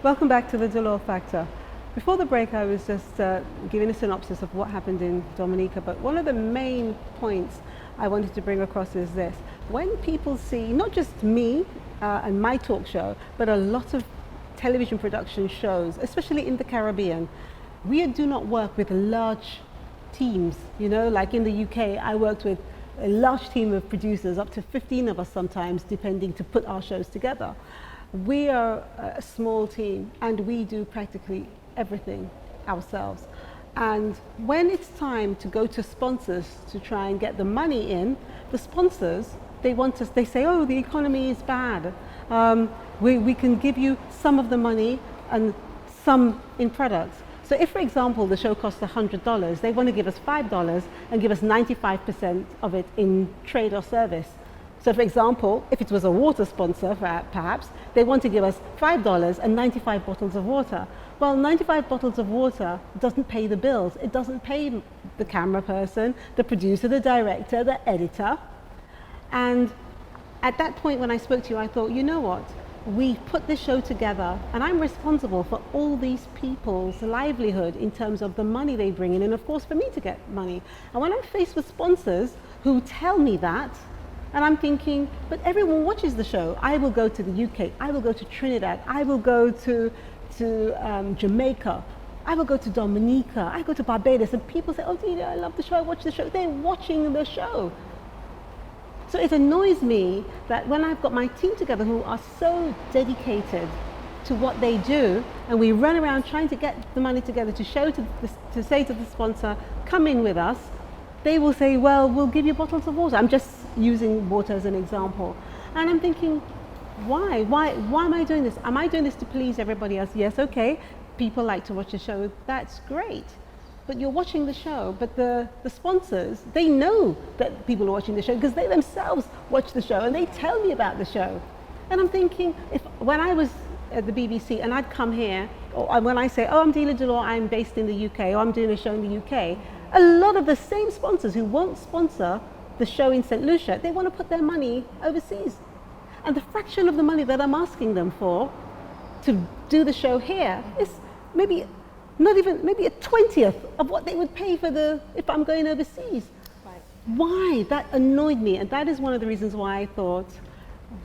Welcome back to the Dolor Factor. Before the break, I was just giving a synopsis of what happened in Dominica, but one of the main points I wanted to bring across is this. When people see not just me and my talk show, but a lot of television production shows, especially in the Caribbean, we do not work with large teams, like in the UK, I worked with a large team of producers, up to 15 of us sometimes, depending, to put our shows together. We are a small team and we do practically everything ourselves. And when it's time to go to sponsors to try and get the money in, the sponsors, they say, oh, the economy is bad. We can give you some of the money and some in products. So if, for example, the show costs $100, they want to give us $5 and give us 95% of it in trade or service. So for example, if it was a water sponsor, perhaps, they want to give us $5 and 95 bottles of water. Well, 95 bottles of water doesn't pay the bills. It doesn't pay the camera person, the producer, the director, the editor. And at that point when I spoke to you, I thought, you know what? We put this show together and I'm responsible for all these people's livelihood in terms of the money they bring in and of course for me to get money. And when I'm faced with sponsors who tell me that, and I'm thinking, but everyone watches the show. I will go to the UK, I will go to Trinidad, I will go to Jamaica, I will go to Dominica, I go to Barbados, and people say, oh Dina, I love the show, I watch the show. They're watching the show. So it annoys me that when I've got my team together who are so dedicated to what they do, and we run around trying to get the money together to say to the sponsor, come in with us, they will say, well, we'll give you bottles of water. I'm just using water as an example. And I'm thinking, why am I doing this? Am I doing this to please everybody else? Yes, okay, people like to watch the show, that's great. But you're watching the show, but the sponsors, they know that people are watching the show because they themselves watch the show and they tell me about the show. And I'm thinking, when I was at the BBC and I'd come here, or when I say, oh, I'm Dina Dolor, I'm based in the UK, or I'm doing a show in the UK, a lot of the same sponsors who won't sponsor the show in St. Lucia, they want to put their money overseas. And the fraction of the money that I'm asking them for to do the show here is maybe a 20th of what they would pay for if I'm going overseas. Right. Why? That annoyed me, and that is one of the reasons why I thought,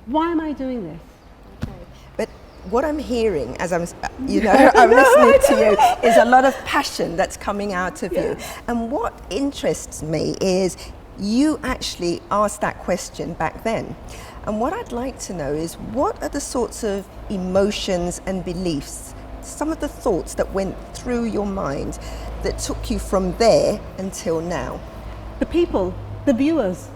why am I doing this? Okay. But what I'm hearing as I'm listening to you is a lot of passion that's coming out of you. And what interests me is you actually asked that question back then. And what I'd like to know is, what are the sorts of emotions and beliefs, some of the thoughts that went through your mind that took you from there until now? The people, the viewers.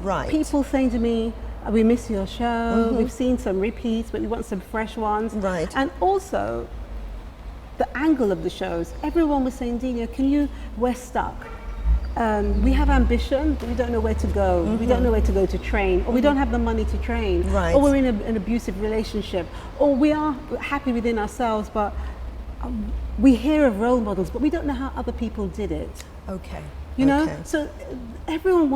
Right. People saying to me, we miss your show, we've seen some repeats, but we want some fresh ones. Right. And also, the angle of the shows. Everyone was saying, Dina, we're stuck. We have ambition, but we don't know where to go. We don't know where to go to train, or we don't have the money to train, Right. or we're in an abusive relationship, or we are happy within ourselves, but we hear of role models, but we don't know how other people did it. Okay. You know, Okay. so everyone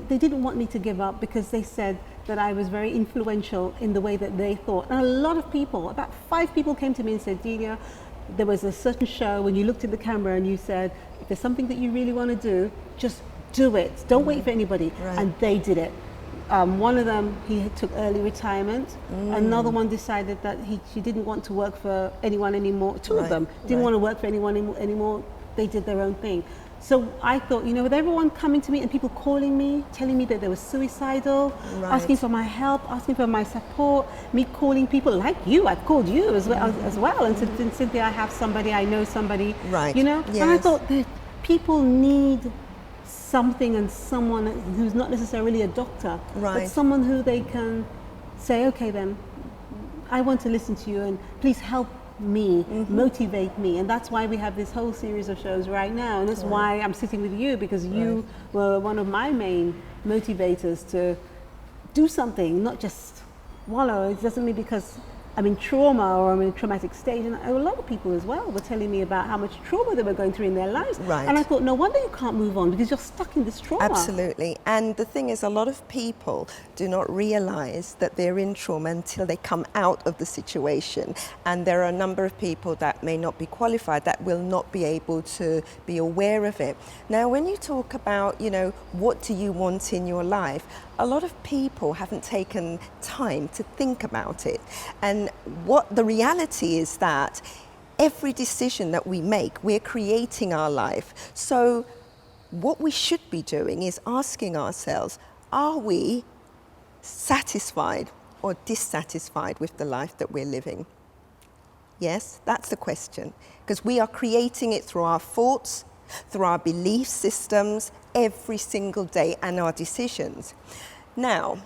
they didn't want me to give up because they said that I was very influential in the way that they thought. And a lot of people, about 5 people came to me and said, Delia, there was a certain show when you looked at the camera and you said, if there's something that you really want to do, just do it. Don't wait for anybody. Right. And they did it. One of them, he took early retirement. Another one decided that she didn't want to work for anyone anymore. 2 of them didn't want to work for anyone anymore. They did their own thing. So I thought, with everyone coming to me and people calling me, telling me that they were suicidal, asking for my help, asking for my support, me calling people like you, I've called you as well, and said, Cynthia, I have somebody, I know somebody, Right. Yes. And I thought that people need something and someone who's not necessarily a doctor, but someone who they can say, okay then, I want to listen to you and please help me, motivate me. And that's why we have this whole series of shows right now, and that's why I'm sitting with you, because you were one of my main motivators to do something, not just wallow. It doesn't mean because I'm in trauma or I'm in a traumatic state. And a lot of people as well were telling me about how much trauma they were going through in their lives. Right. And I thought, no wonder you can't move on, because you're stuck in this trauma. Absolutely. And the thing is, a lot of people do not realize that they're in trauma until they come out of the situation. And there are a number of people that may not be qualified that will not be able to be aware of it. Now, when you talk about, what do you want in your life? A lot of people haven't taken time to think about it. And what the reality is that every decision that we make, we're creating our life. So what we should be doing is asking ourselves, are we satisfied or dissatisfied with the life that we're living? Yes, that's the question. Because we are creating it through our thoughts, through our belief systems, every single day, and our decisions. Now,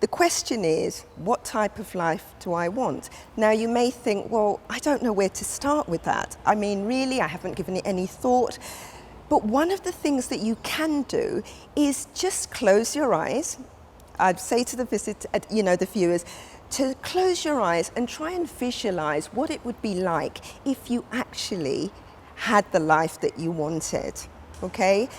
the question is, what type of life do I want? Now, you may think, well, I don't know where to start with that. I mean, really, I haven't given it any thought. But one of the things that you can do is just close your eyes. I'd say to the viewers, to close your eyes and try and visualize what it would be like if you actually had the life that you wanted, okay?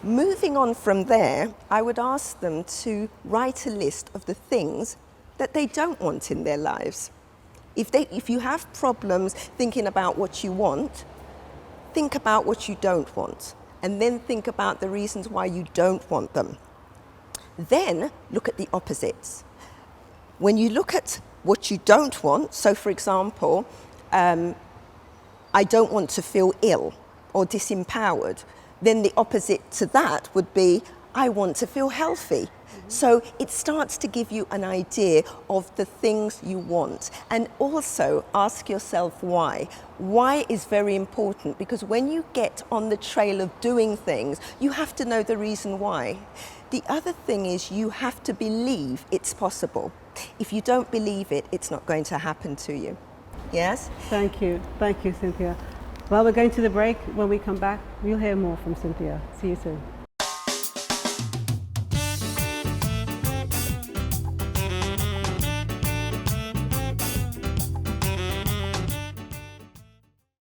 Moving on from there, I would ask them to write a list of the things that they don't want in their lives. If you have problems thinking about what you want, think about what you don't want, and then think about the reasons why you don't want them. Then look at the opposites. When you look at what you don't want, so for example, I don't want to feel ill or disempowered, then the opposite to that would be, I want to feel healthy. So it starts to give you an idea of the things you want. And also ask yourself why. Why is very important, because when you get on the trail of doing things, you have to know the reason why. The other thing is you have to believe it's possible. If you don't believe it, it's not going to happen to you. Yes? Thank you, Cynthia. Well, we're going to the break. When we come back, we'll hear more from Cynthia. See you soon.